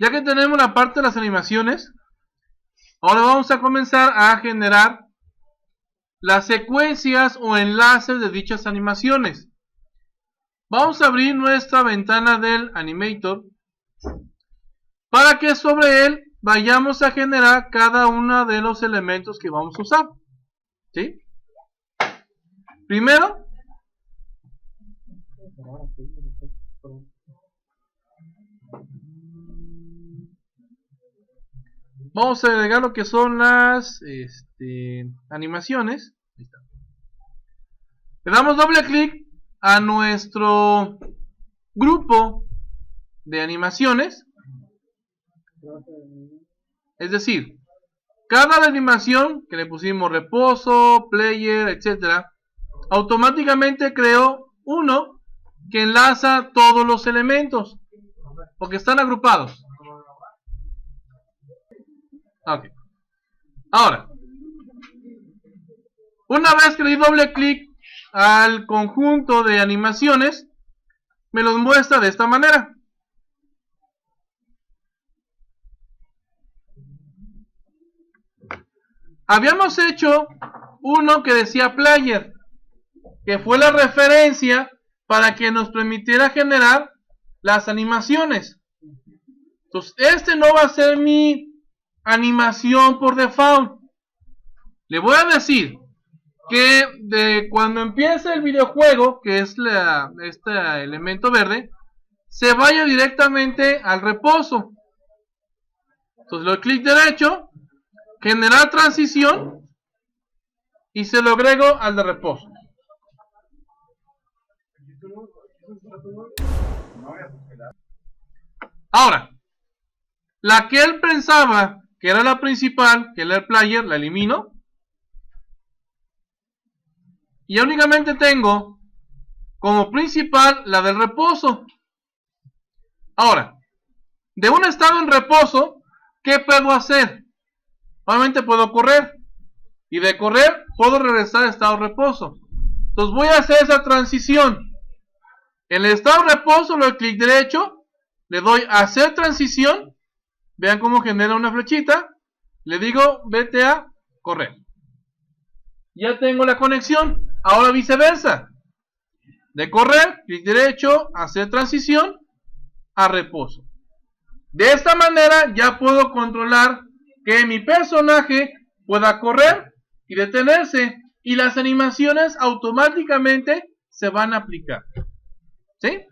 Ya que tenemos la parte de las animaciones, ahora vamos a comenzar a generar las secuencias o enlaces de dichas animaciones. Vamos a abrir nuestra ventana del Animator para que sobre él vayamos a generar cada uno de los elementos que vamos a usar. ¿Sí? Primero, vamos a agregar lo que son las animaciones. Ahí está. Le damos doble clic a nuestro grupo de animaciones. Es decir, cada animación que le pusimos reposo, player, etcétera, automáticamente creó uno que enlaza todos los elementos porque están agrupados. Okay. Ahora, una vez que le di doble clic al conjunto de animaciones, me los muestra de esta manera. Habíamos hecho uno que decía player, que fue la referencia para que nos permitiera generar las animaciones. Entonces, este no va a ser mi animación por default. Le voy a decir que de cuando empiece el videojuego, que es este elemento verde, se vaya directamente al reposo. Entonces le doy clic derecho, generar transición y se lo agrego al de reposo. Ahora, la que él pensaba que era la principal, que era el player, la elimino. Y únicamente tengo como principal la del reposo. Ahora, de un estado en reposo, ¿qué puedo hacer? Obviamente puedo correr. Y de correr, puedo regresar a estado de reposo. Entonces voy a hacer esa transición. En el estado de reposo, le doy clic derecho, le doy a hacer transición. Vean cómo genera una flechita. Le digo, vete a correr. Ya tengo la conexión. Ahora viceversa. De correr, clic derecho, hacer transición a reposo. De esta manera ya puedo controlar que mi personaje pueda correr y detenerse. Y las animaciones automáticamente se van a aplicar. ¿Sí?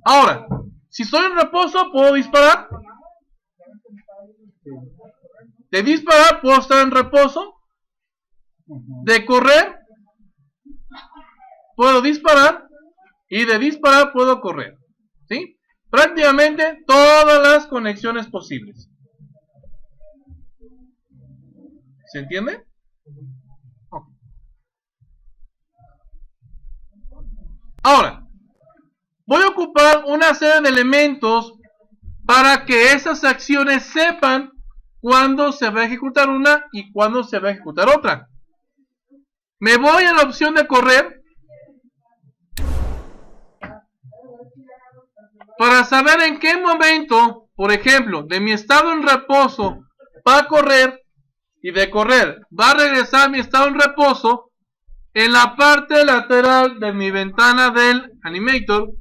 Ahora, si estoy en reposo, puedo disparar. De disparar, puedo estar en reposo. De correr, puedo disparar. Y de disparar, puedo correr. ¿Sí? Prácticamente todas las conexiones posibles. ¿Se entiende? Okay. Ahora, voy a ocupar una serie de elementos para que esas acciones sepan cuándo se va a ejecutar una y cuándo se va a ejecutar otra. Me voy a la opción de correr para saber en qué momento, por ejemplo, de mi estado en reposo va a correr y de correr va a regresar a mi estado en reposo. En la parte lateral de mi ventana del Animator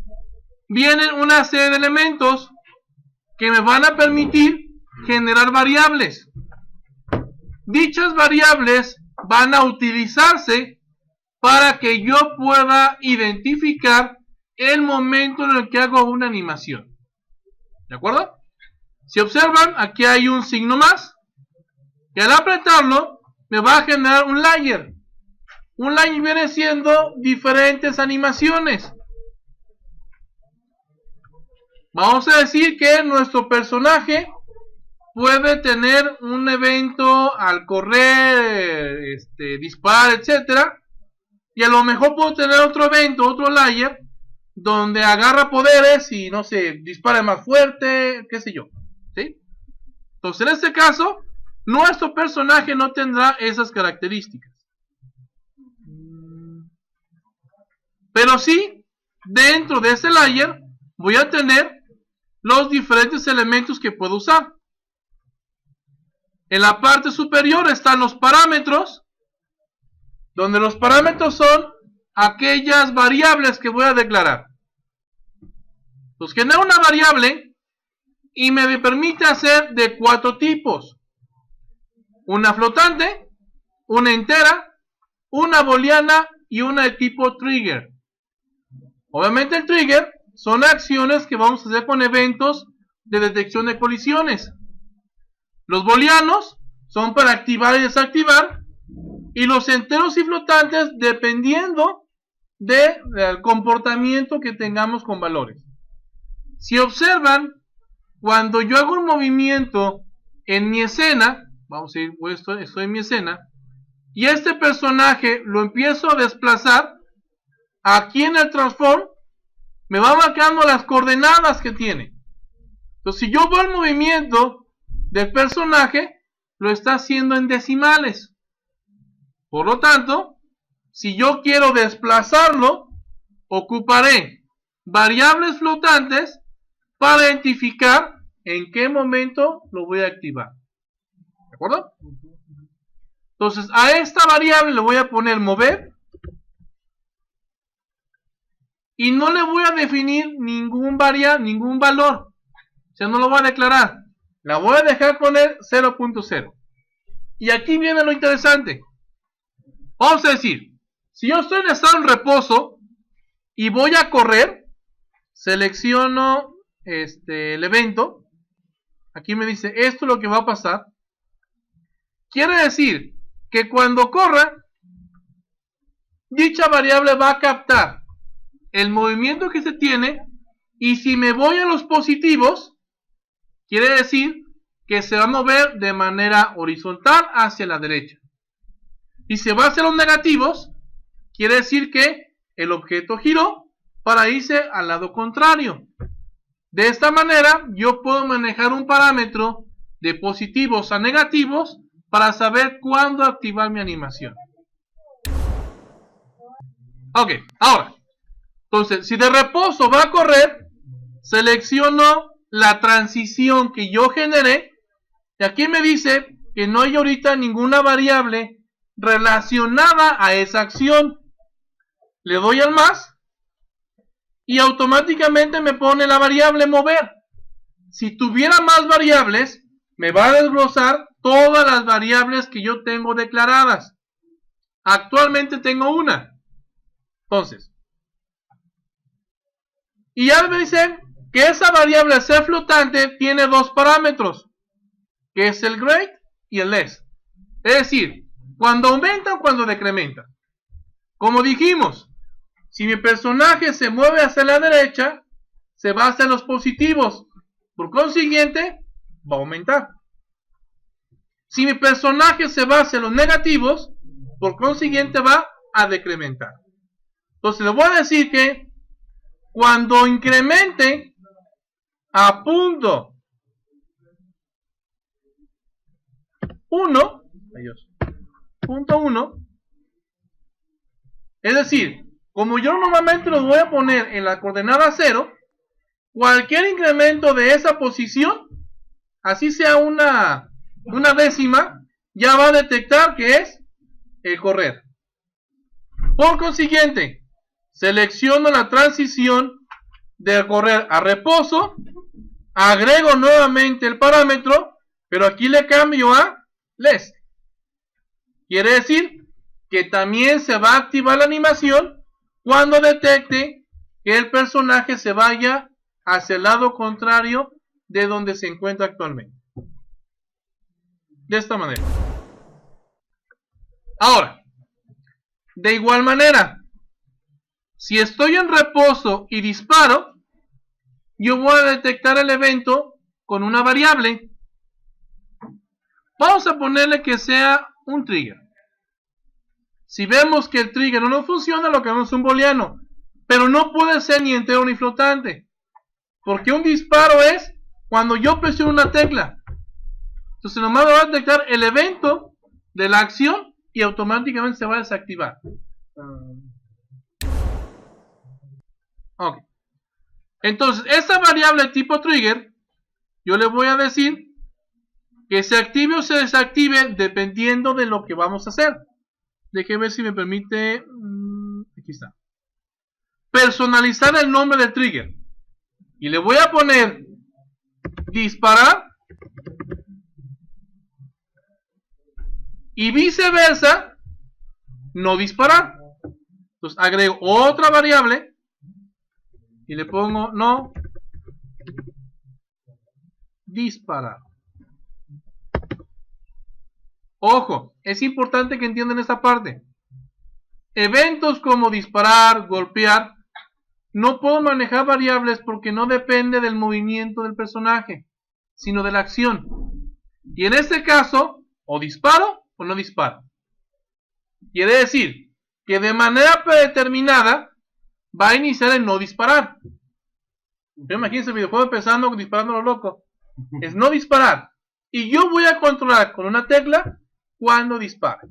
vienen una serie de elementos que me van a permitir generar variables. Dichas variables van a utilizarse para que yo pueda identificar el momento en el que hago una animación. ¿De acuerdo? Si observan, aquí hay un signo más, que al apretarlo me va a generar un layer. Un layer viene siendo diferentes animaciones. Vamos a decir que nuestro personaje puede tener un evento al correr, disparar, etcétera, y a lo mejor puedo tener otro evento, otro layer, donde agarra poderes y no sé, dispara más fuerte, qué sé yo, ¿sí? Entonces en este caso, nuestro personaje no tendrá esas características. Pero sí, dentro de ese layer voy a tener los diferentes elementos que puedo usar. En la parte superior están los parámetros, donde los parámetros son aquellas variables que voy a declarar. Entonces genero una variable y me permite hacer de 4 tipos: una flotante, una entera, una booleana y una de tipo trigger. Obviamente el trigger son acciones que vamos a hacer con eventos de detección de colisiones. Los booleanos son para activar y desactivar, y los enteros y flotantes dependiendo del comportamiento que tengamos con valores. Si observan, cuando yo hago un movimiento en mi escena, vamos a ir, estoy en mi escena, y este personaje lo empiezo a desplazar, aquí en el transform me va marcando las coordenadas que tiene. Entonces, si yo veo el movimiento del personaje, lo está haciendo en decimales. Por lo tanto, si yo quiero desplazarlo, ocuparé variables flotantes para identificar en qué momento lo voy a activar. ¿De acuerdo? Entonces, a esta variable le voy a poner mover y no le voy a definir ningún valor. O sea, no lo voy a declarar. La voy a dejar poner 0.0. Y aquí viene lo interesante. Vamos a decir, si yo estoy en estado en reposo y voy a correr, selecciono el evento. Aquí me dice, esto es lo que va a pasar. Quiere decir que cuando corra, dicha variable va a captar el movimiento que se tiene, y si me voy a los positivos, quiere decir que se va a mover de manera horizontal hacia la derecha. Y si va hacia los negativos, quiere decir que el objeto giró para irse al lado contrario. De esta manera, yo puedo manejar un parámetro de positivos a negativos para saber cuándo activar mi animación. Ok, ahora, entonces, si de reposo va a correr, selecciono la transición que yo generé, y aquí me dice que no hay ahorita ninguna variable relacionada a esa acción. Le doy al más y automáticamente me pone la variable mover. Si tuviera más variables, me va a desglosar todas las variables que yo tengo declaradas. Actualmente tengo una. Entonces, y ya me dicen que esa variable C flotante tiene 2 parámetros, que es el great y el less. Es decir, cuando aumenta o cuando decrementa. Como dijimos, si mi personaje se mueve hacia la derecha, se va hacia los positivos. Por consiguiente, va a aumentar. Si mi personaje se va hacia los negativos, por consiguiente va a decrementar. Entonces le voy a decir que cuando incremente a punto 1, es decir, como yo normalmente los voy a poner en la coordenada 0, cualquier incremento de esa posición, así sea una décima, ya va a detectar que es el correr. Por consiguiente, selecciono la transición de correr a reposo, agrego nuevamente el parámetro, pero aquí le cambio a less. Quiere decir que también se va a activar la animación cuando detecte que el personaje se vaya hacia el lado contrario de donde se encuentra actualmente. De esta manera. Ahora, de igual manera, si estoy en reposo y disparo, yo voy a detectar el evento con una variable. Vamos a ponerle que sea un trigger. Si vemos que el trigger no funciona, lo que vemos es un booleano. Pero no puede ser ni entero ni flotante. Porque un disparo es cuando yo presiono una tecla. Entonces nomás va a detectar el evento de la acción y automáticamente se va a desactivar. Ok. Entonces, esta variable tipo trigger, yo le voy a decir que se active o se desactive dependiendo de lo que vamos a hacer. Déjeme ver si me permite. Aquí está. Personalizar el nombre del trigger. Y le voy a poner disparar. Y viceversa, no disparar. Entonces agrego otra variable. Y le pongo no disparar. Ojo, es importante que entiendan esta parte. Eventos como disparar, golpear, no puedo manejar variables porque no depende del movimiento del personaje, sino de la acción. Y en este caso, o disparo o no disparo. Quiere decir que de manera predeterminada va a iniciar el no disparar. Imagínense el videojuego empezando disparando a lo loco. Es no disparar. Y yo voy a controlar con una tecla cuando dispara.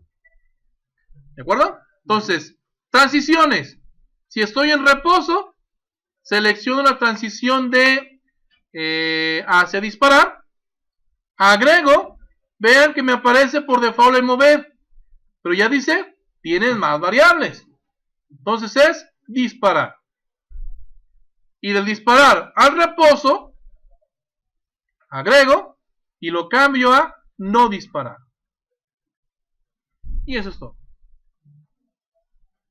¿De acuerdo? Entonces, transiciones. Si estoy en reposo, selecciono la transición de hacia disparar. Agrego. Vean que me aparece por default el mover. Pero ya dice, tienes más variables. Entonces es disparar. Y del disparar al reposo, agrego y lo cambio a no disparar. Y eso es todo.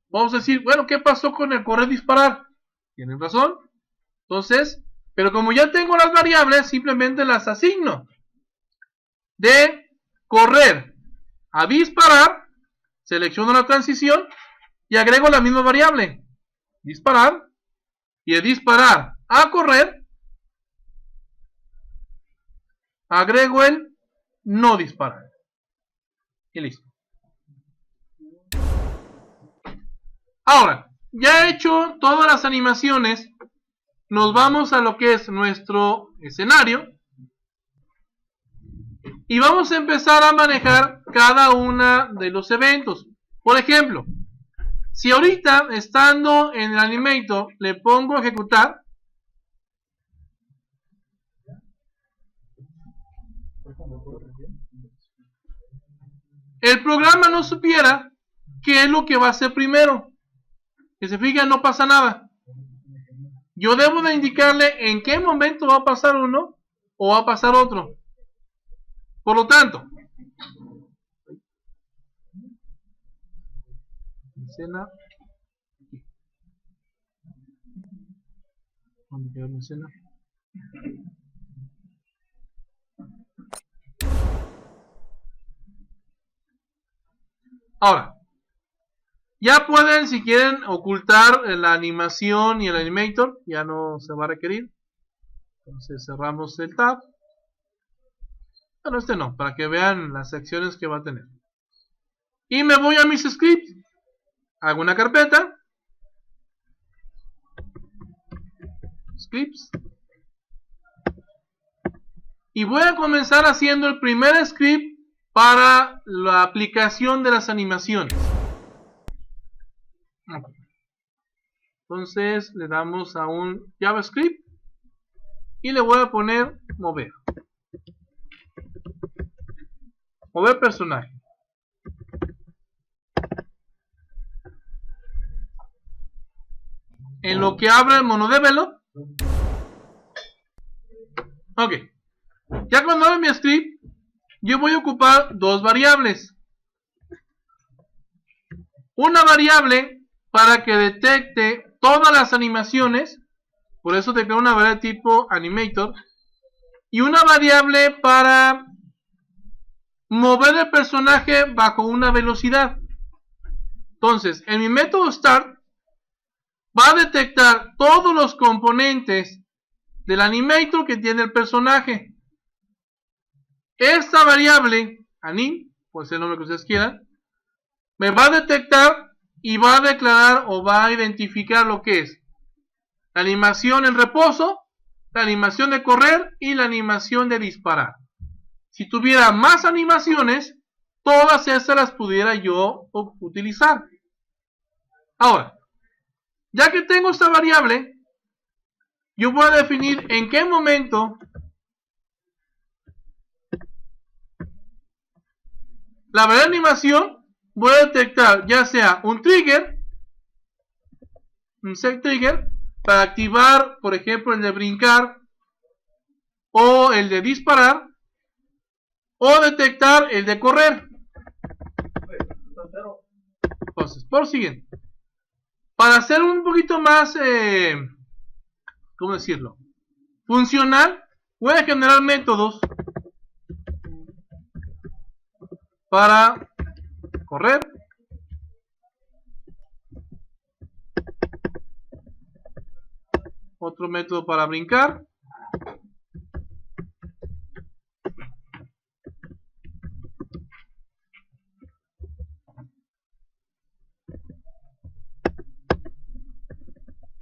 Vamos a decir, bueno, ¿qué pasó con el correr disparar? Tienen razón. Entonces, pero como ya tengo las variables, simplemente las asigno. De correr a disparar, selecciono la transición y agrego la misma variable. Disparar. Y de disparar a correr, agrego el no disparar. Y listo. Ahora, ya he hecho todas las animaciones, nos vamos a lo que es nuestro escenario. Y vamos a empezar a manejar cada uno de los eventos. Por ejemplo, si ahorita, estando en el Animator, le pongo a ejecutar, el programa no supiera qué es lo que va a hacer primero. Que se fijan, no pasa nada. Yo debo de indicarle en qué momento va a pasar uno o va a pasar otro. Por lo tanto, escena. ¿Dónde quedó mi escena? Ahora, ya pueden, si quieren, ocultar la animación y el animator. Ya no se va a requerir. Entonces cerramos el tab. Bueno, este no, para que vean las secciones que va a tener. Y me voy a mis scripts. Hago una carpeta. Scripts. Y voy a comenzar haciendo el primer script para la aplicación de las animaciones. Entonces le damos a un JavaScript y le voy a poner mover. Mover personaje. En lo que abra el MonoDevelop. Ok. Ya cuando abra mi script, yo voy a ocupar dos variables. Una variable para que detecte todas las animaciones. Por eso te creo una variable tipo animator. Y una variable para mover el personaje bajo una velocidad. Entonces, en mi método start va a detectar todos los componentes del animator que tiene el personaje. Esta variable, anim, puede ser el nombre que ustedes quieran, me va a detectar y va a declarar o va a identificar lo que es la animación en reposo, la animación de correr y la animación de disparar. Si tuviera más animaciones, todas estas las pudiera yo utilizar. Ahora, ya que tengo esta variable, yo voy a definir en qué momento la variable animación voy a detectar ya sea un trigger, un set trigger, para activar, por ejemplo, el de brincar o el de disparar, o detectar el de correr. Entonces, por siguiente, para hacer un poquito más, ¿cómo decirlo?, funcional, voy a generar métodos para correr, otro método para brincar,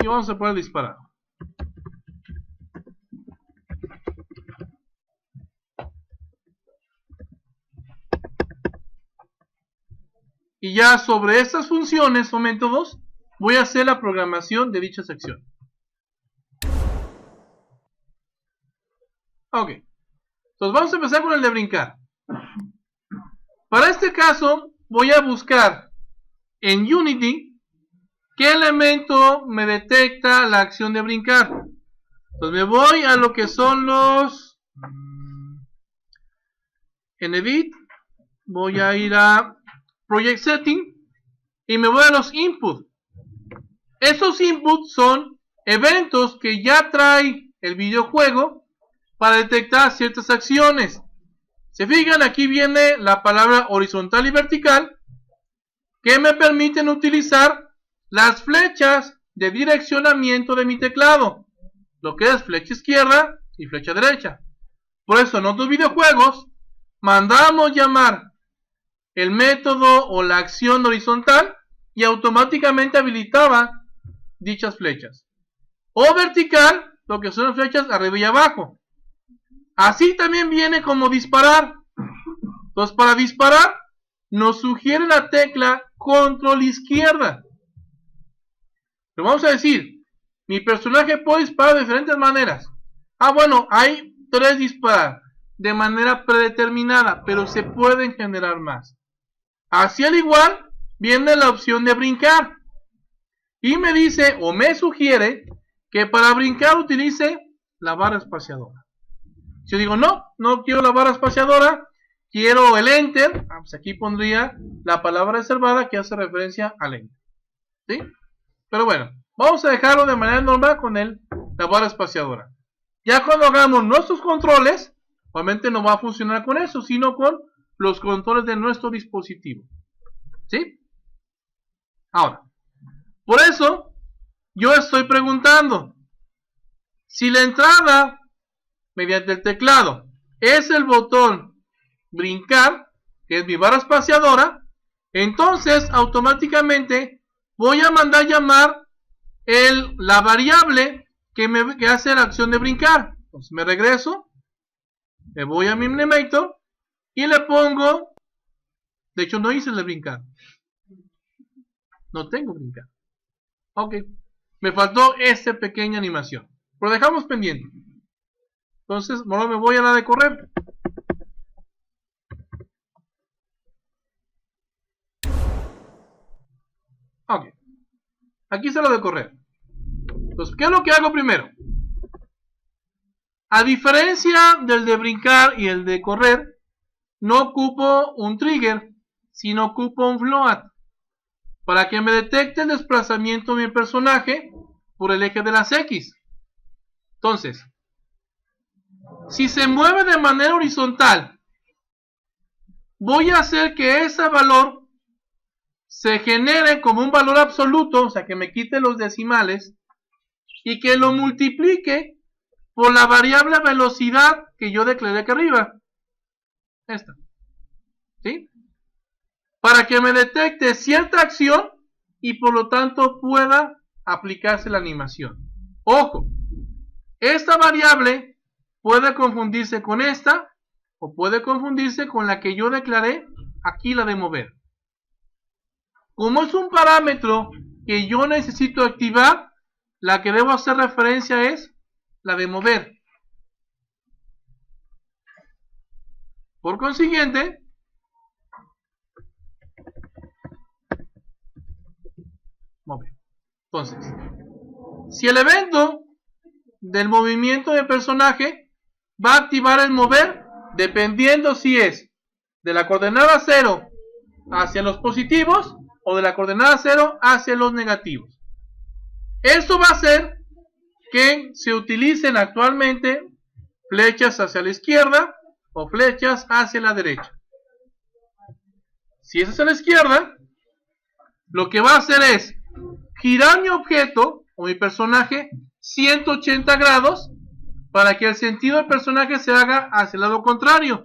y vamos a poder disparar. Y ya sobre estas funciones o métodos voy a hacer la programación de dicha sección. Ok, entonces vamos a empezar con el de brincar. Para este caso voy a buscar en Unity qué elemento me detecta la acción de brincar. Entonces me voy a lo que son los en Edit, voy a ir a Project Setting y me voy a los Input. Esos inputs son eventos que ya trae el videojuego para detectar ciertas acciones. Se fijan, aquí viene la palabra horizontal y vertical que me permiten utilizar las flechas de direccionamiento de mi teclado, lo que es flecha izquierda y flecha derecha. Por eso en otros videojuegos mandamos llamar el método o la acción horizontal y automáticamente habilitaba dichas flechas, o vertical, lo que son las flechas arriba y abajo. Así también viene como disparar. Entonces para disparar nos sugiere la tecla control izquierda. Pero vamos a decir, mi personaje puede disparar de diferentes maneras. Bueno, hay 3 disparos de manera predeterminada, pero se pueden generar más. Así al igual viene la opción de brincar. Y me dice o me sugiere que para brincar utilice la barra espaciadora. Si yo digo no quiero la barra espaciadora, quiero el enter, pues aquí pondría la palabra reservada que hace referencia al enter. ¿Sí? Pero bueno, vamos a dejarlo de manera normal con la barra espaciadora. Ya cuando hagamos nuestros controles, obviamente no va a funcionar con eso, sino con los controles de nuestro dispositivo. ¿Sí? Ahora, por eso yo estoy preguntando si la entrada mediante el teclado es el botón brincar, que es mi barra espaciadora, entonces automáticamente voy a mandar llamar la variable que hace la acción de brincar. Entonces me regreso, me voy a mi Animator y le pongo, de hecho no hice el de brincar, no tengo brincar. Ok, me faltó esta pequeña animación, pero dejamos pendiente. Entonces, ahora me voy a la de correr. Ok, aquí está la de correr. Entonces, ¿qué es lo que hago primero? A diferencia del de brincar y el de correr, no ocupo un trigger, sino ocupo un float para que me detecte el desplazamiento de mi personaje por el eje de las X. Entonces, si se mueve de manera horizontal, voy a hacer que ese valor se genere como un valor absoluto, o sea que me quite los decimales y que lo multiplique por la variable velocidad que yo declaré aquí arriba. Esta. ¿Sí? Para que me detecte cierta acción y por lo tanto pueda aplicarse la animación. Ojo, esta variable puede confundirse con esta o puede confundirse con la que yo declaré aquí, la de mover. Como es un parámetro que yo necesito activar, la que debo hacer referencia es la de mover. Por consiguiente, mover. Entonces, si el evento del movimiento del personaje va a activar el mover, dependiendo si es de la coordenada 0 hacia los positivos o de la coordenada 0 hacia los negativos. Esto va a hacer que se utilicen actualmente flechas hacia la izquierda o flechas hacia la derecha. Si es hacia la izquierda, lo que va a hacer es girar mi objeto o mi personaje 180 grados para que el sentido del personaje se haga hacia el lado contrario.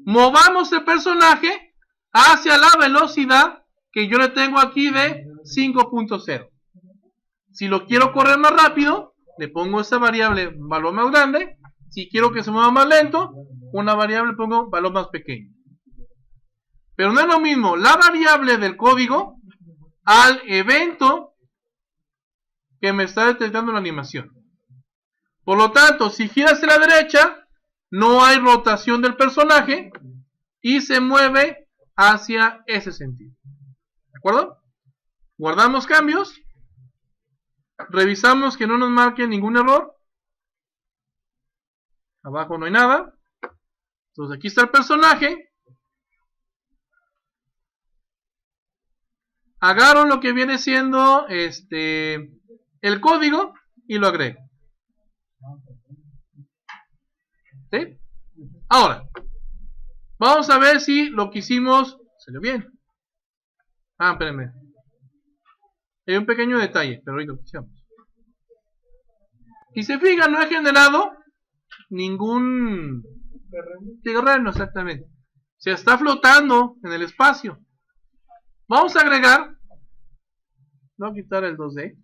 Movamos el personaje hacia la velocidad que yo le tengo aquí de 5.0. Si lo quiero correr más rápido, le pongo esa variable valor más grande. Si quiero que se mueva más lento, una variable le pongo valor más pequeño. Pero no es lo mismo la variable del código al evento que me está detectando la animación. Por lo tanto, si gira hacia la derecha, no hay rotación del personaje y se mueve hacia ese sentido. ¿De acuerdo? Guardamos cambios. Revisamos que no nos marque ningún error. Abajo no hay nada. Entonces aquí está el personaje. Agarro lo que viene siendo el código y lo agrego. ¿Sí? Ahora, vamos a ver si lo que hicimos salió bien. Espérenme. Hay un pequeño detalle, pero ahorita lo hicimos. Y se fijan, no he generado ningún terreno exactamente. Se está flotando en el espacio. Vamos a agregar. Voy a quitar el 2D.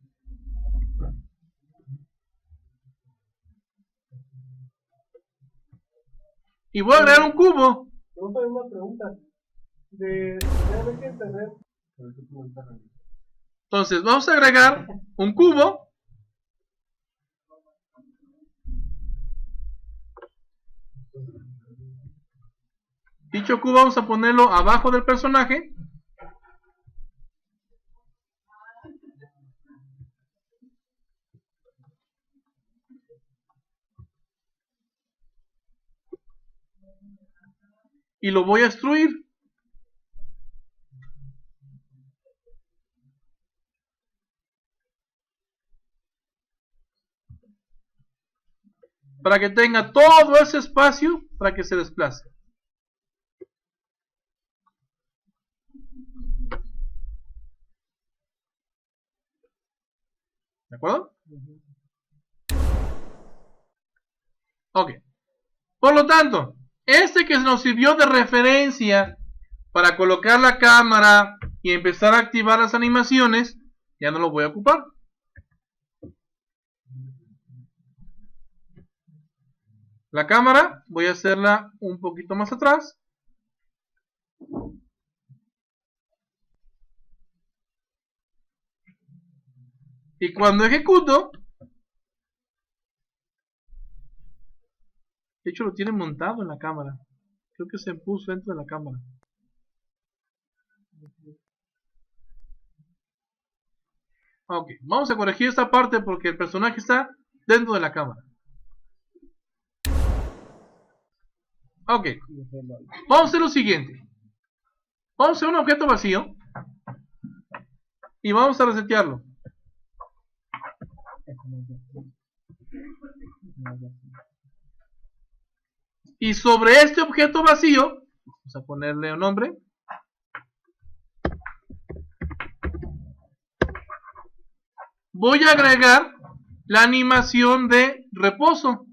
Y voy a agregar un cubo. Una pregunta. Entonces, vamos a agregar un cubo. Dicho cubo vamos a ponerlo abajo del personaje. Y lo voy a extruir. Para que tenga todo ese espacio para que se desplace. ¿De acuerdo? Ok. Por lo tanto, que nos sirvió de referencia para colocar la cámara y empezar a activar las animaciones, ya no lo voy a ocupar. La cámara voy a hacerla un poquito más atrás. Y cuando ejecuto, de hecho lo tiene montado en la cámara. Creo que se puso dentro de la cámara. Ok, vamos a corregir esta parte porque el personaje está dentro de la cámara. Ok, vamos a hacer lo siguiente. Vamos a hacer un objeto vacío y vamos a resetearlo. Y sobre este objeto vacío, vamos a ponerle un nombre. Voy a agregar la animación de reposo.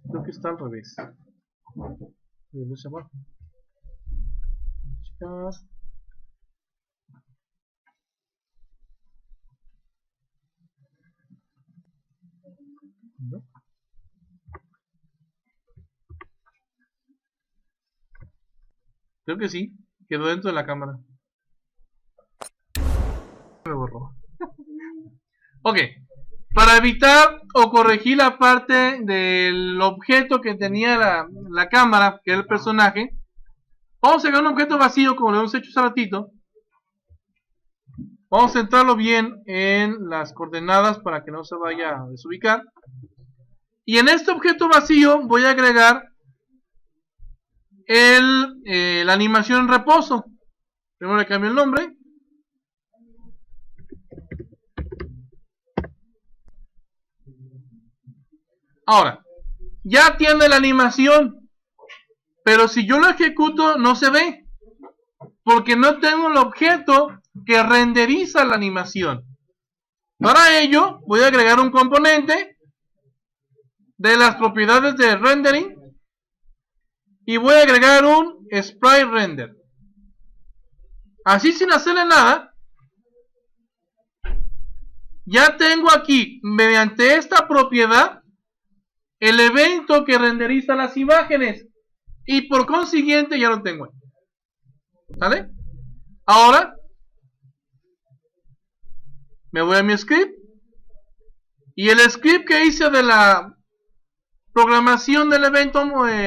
Creo que está al revés. ¿No? Creo que sí. Quedó dentro de la cámara. Me borró. Ok. Para evitar o corregir la parte del objeto que tenía la cámara, que era el personaje, vamos a sacar un objeto vacío como lo hemos hecho hace ratito. Vamos a centrarlo bien en las coordenadas para que no se vaya a desubicar. Y en este objeto vacío voy a agregar la animación en reposo. Primero le cambio el nombre. Ahora, ya tiene la animación, pero si yo lo ejecuto no se ve, porque no tengo el objeto que renderiza la animación. Para ello, voy a agregar un componente de las propiedades de rendering y voy a agregar un sprite render. Así, sin hacerle nada, ya tengo aquí, mediante esta propiedad, el evento que renderiza las imágenes, y por consiguiente ya lo tengo ahí. ¿Sale? Ahora me voy a mi script, y el script que hice de la programación del evento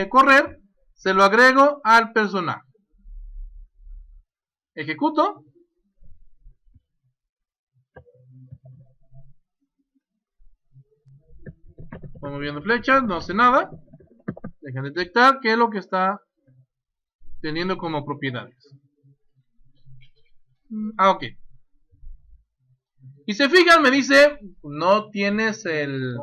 correr, se lo agrego al personaje. Ejecuto. Voy moviendo flechas, no hace nada. Deja detectar qué es lo que está teniendo como propiedades. Ok. Y se fijan, me dice, no tienes el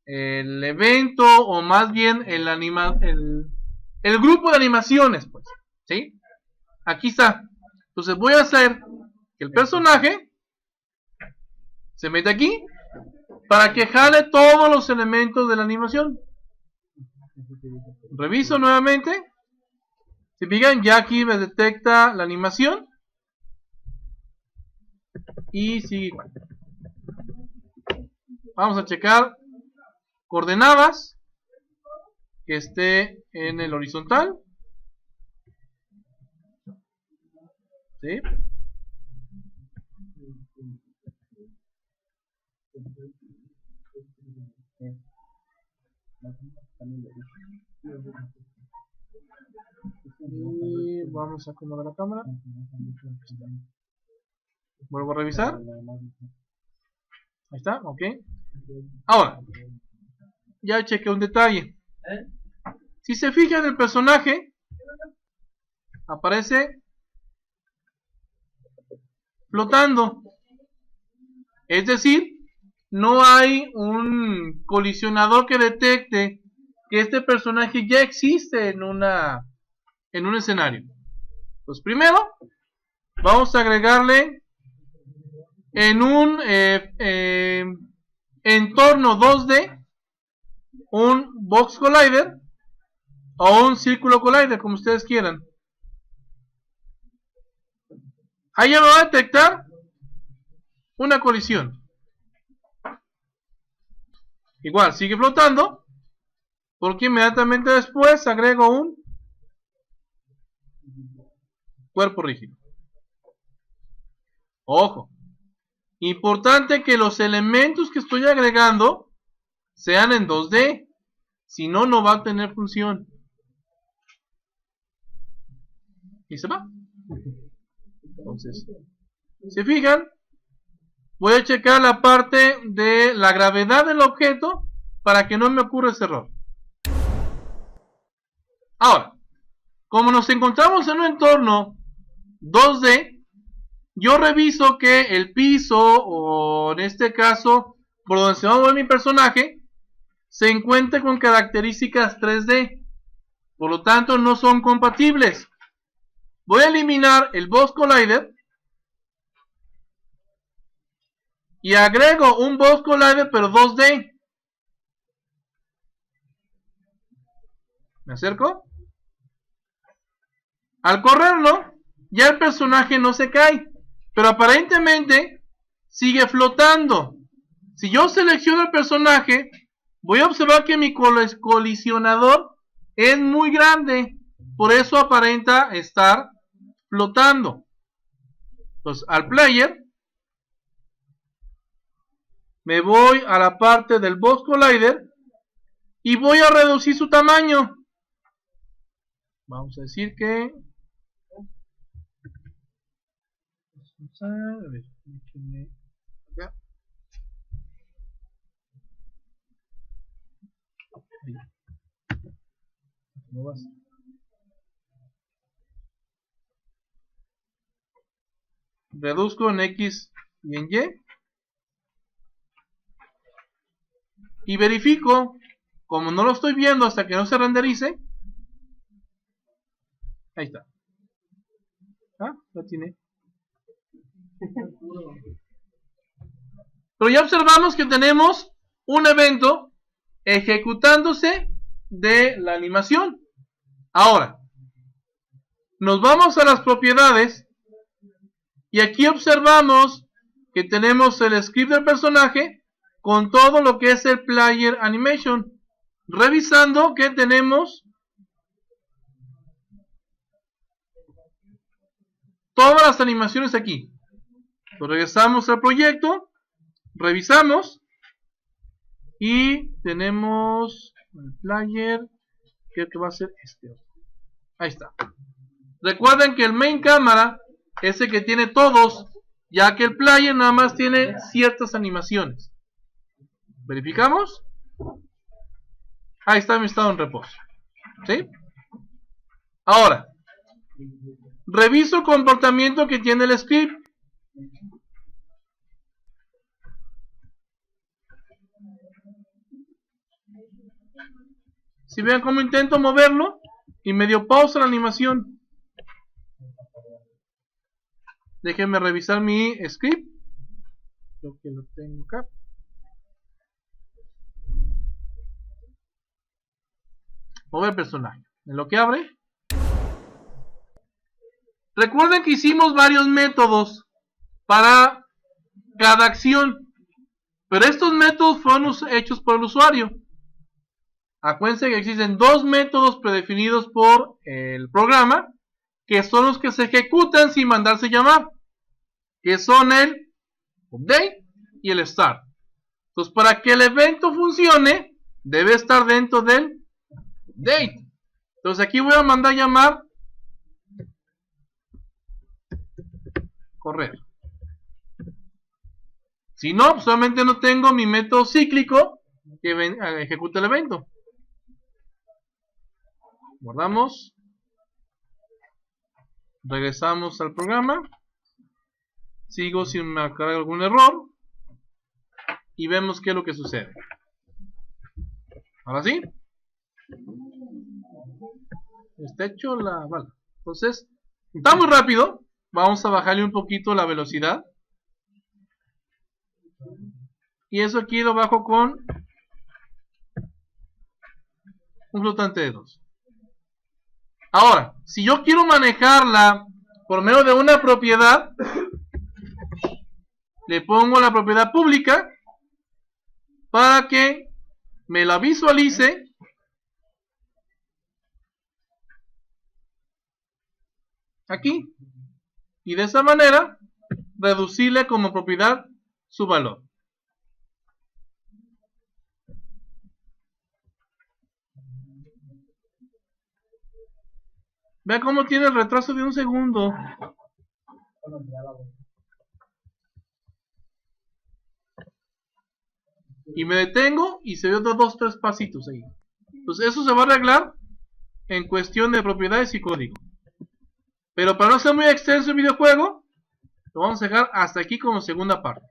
evento, o más bien el grupo de animaciones, pues, ¿sí? Aquí está. Entonces voy a hacer que el personaje se meta aquí para que jale todos los elementos de la animación. Reviso nuevamente. Si fijan, ya aquí me detecta la animación y sigue igual. Vamos a checar coordenadas, que esté en el horizontal. ¿Sí? Y vamos a acomodar la cámara. Vuelvo a revisar. Ahí está, ok. Ahora, ya chequé un detalle. Si se fijan, el personaje aparece flotando. Es decir, no hay un colisionador que detecte que este personaje ya existe en un escenario. Pues primero vamos a agregarle en un entorno 2D un box collider o un círculo collider, como ustedes quieran. Ahí ya me va a detectar una colisión. Igual, sigue flotando, porque inmediatamente después agrego un cuerpo rígido. Ojo, importante que los elementos que estoy agregando sean en 2D, si no, no va a tener función. Y se va. Entonces, ¿se fijan? Voy a checar la parte de la gravedad del objeto para que no me ocurra ese error. Ahora, como nos encontramos en un entorno 2D, yo reviso que el piso, o en este caso, por donde se va a mover mi personaje, se encuentre con características 3D. Por lo tanto, no son compatibles. Voy a eliminar el Box Collider y agrego un Box Collider, pero 2D. Me acerco. Al correrlo, ya el personaje no se cae, pero aparentemente sigue flotando. Si yo selecciono el personaje, voy a observar que mi colisionador es muy grande. por eso aparenta estar flotando. Entonces, al player, me voy a la parte del Box Collider y voy a reducir su tamaño. Vamos a decir que... A ver, acá. ¿Cómo vas? Reduzco en X y en Y. Y verifico, como no lo estoy viendo hasta que no se renderice. Ahí está. Ah, lo tiene. Pero ya observamos que tenemos un evento ejecutándose de la animación. Ahora, nos vamos a las propiedades y aquí observamos que tenemos el script del personaje con todo lo que es el player animation, revisando que tenemos todas las animaciones aquí. Pues regresamos al proyecto, revisamos y tenemos el player, creo que va a ser este. Ahí está. Recuerden que el main cámara es el que tiene todos, ya que el player nada más tiene ciertas animaciones. ¿Verificamos? Ahí está mi estado en reposo. ¿Sí? Ahora, reviso el comportamiento que tiene el script. Si vean cómo intento moverlo y medio pausa la animación. Déjenme revisar mi script. Creo que lo tengo acá. Mover personaje. En lo que abre. Recuerden que hicimos varios métodos para cada acción. Pero estos métodos fueron hechos por el usuario. Acuérdense que existen dos métodos predefinidos por el programa, que son los que se ejecutan sin mandarse llamar, que son el update y el start. Entonces, para que el evento funcione, debe estar dentro del update. Entonces, aquí voy a mandar llamar correr. Si no, solamente no tengo mi método cíclico que ejecuta el evento. Guardamos. Regresamos al programa. Sigo sin marcar algún error. Y vemos qué es lo que sucede. Ahora sí. Está hecho la bala. Entonces, está muy rápido. Vamos a bajarle un poquito la velocidad. Y eso aquí lo bajo con un flotante de 2. Ahora, si yo quiero manejarla por medio de una propiedad, le pongo la propiedad pública para que me la visualice aquí. Y de esa manera, reducirle como propiedad su valor. Vean cómo tiene el retraso de un segundo. Y me detengo y se ve otros 2-3 pasitos ahí. Entonces eso se va a arreglar en cuestión de propiedades y código. Pero para no ser muy extenso el videojuego, lo vamos a dejar hasta aquí como segunda parte.